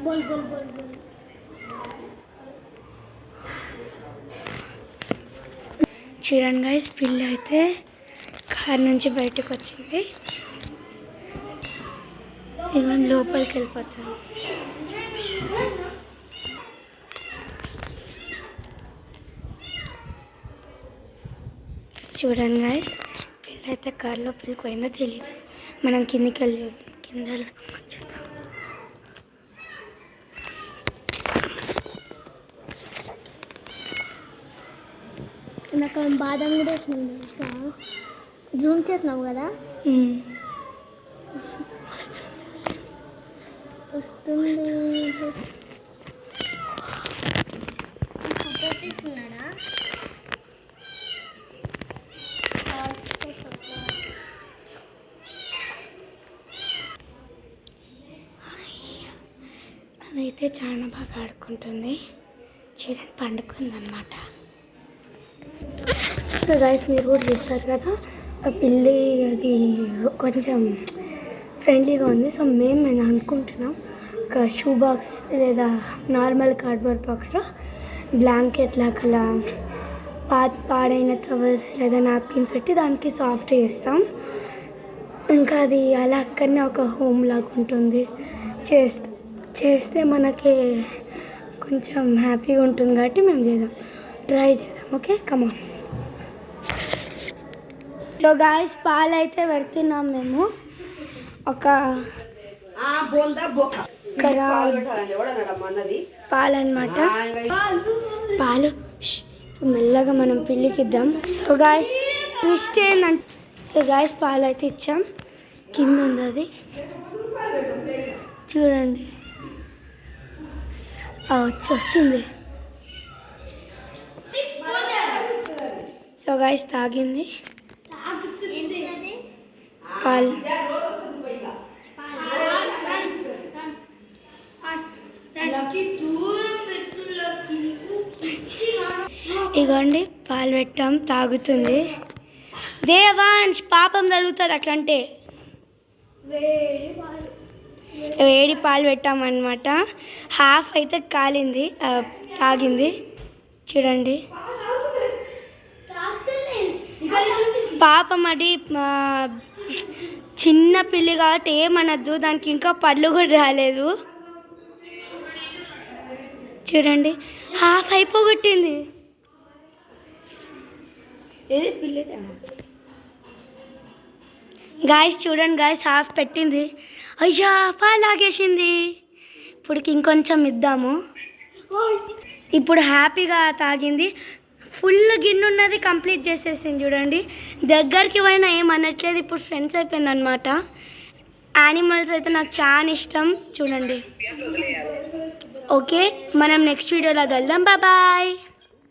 बोल बोल बोल बोल చూడండి గైస్ పిల్లి అయితే కార్ నుంచి బయటకు వచ్చింది ఇవన్నీ లోపలికి వెళ్ళిపోతాను చూడండి గైస్ పిల్లి అయితే కార్ లోపలికి పోయిందో తెలియదు మనం కిందికి వెళ్ళి కింద చూద్దాం నాకు బాదం కూడా వేసినాం జూమ్ చేసినావు కదా వస్తుంది తీస్తున్నాడా అదైతే చాలా బాగా ఆడుకుంటుంది చూడండి పండుకుందన్నమాట సో గైస్ మీరు కూడా చూస్తారు కదా ఆ పిల్లి అది కొంచెం ఫ్రెండ్లీగా ఉంది సో నేను అనుకుంటున్నాం ఒక షూ బాక్స్ లేదా నార్మల్ కార్డ్బోర్డ్ బాక్స్లో బ్లాంకెట్ లాగా పాడైన టవల్స్ లేదా నాప్కిన్స్ పెట్టి దానికి సాఫ్ట్ చేస్తాం ఇంకా అది అలా అక్కడనే ఒక హోమ్ లాగా ఉంటుంది చేస్తే మనకి కొంచెం హ్యాపీగా ఉంటుంది కాబట్టి మేము ట్రై చేద్దాం ఓకే కమాన్ సో గాయస్ పాలు అయితే పెడుతున్నాం మేము ఒక పాలు అనమాట పాలు మెల్లగా మనం పిల్లికి ఇద్దాం సో గాయస్ ట్విస్ట్ ఏంటంటే సో గాయస్ పాలు అయితే ఇచ్చాం కింద ఉంది అది చూడండి వస్తుంది సో గాయస్ తాగింది పాలు ఇగోండి పాలు పెట్టాం తాగుతుంది దేవాంశ్ పాపం తగులుతుంది అట్లంటే వేడి పాలు పెట్టామన్నమాట హాఫ్ అయితే కాలింది తాగింది చూడండి పాపం అది చిన్న పిల్లి కాబట్టి ఏమనద్దు దానికి ఇంకా పళ్ళు కూడా రాలేదు చూడండి హాఫ్ అయిపోగొట్టింది గాయస్ చూడండి గాయస్ హాఫ్ పెట్టింది అయ్యా పాలు లాగేసింది ఇప్పుడు ఇంకొంచెం ఇద్దాము ఇప్పుడు హ్యాపీగా తాగింది ఫుల్ గిన్నె ఉన్నది కంప్లీట్ చేసేసింది చూడండి దగ్గరికి పోయినా ఏమనట్లేదు ఇప్పుడు ఫ్రెండ్స్ అయిపోయింది అనమాట యానిమల్స్ అయితే నాకు చాలా ఇష్టం చూడండి ఓకే మనం నెక్స్ట్ వీడియోలో కలుద్దాం బాయ్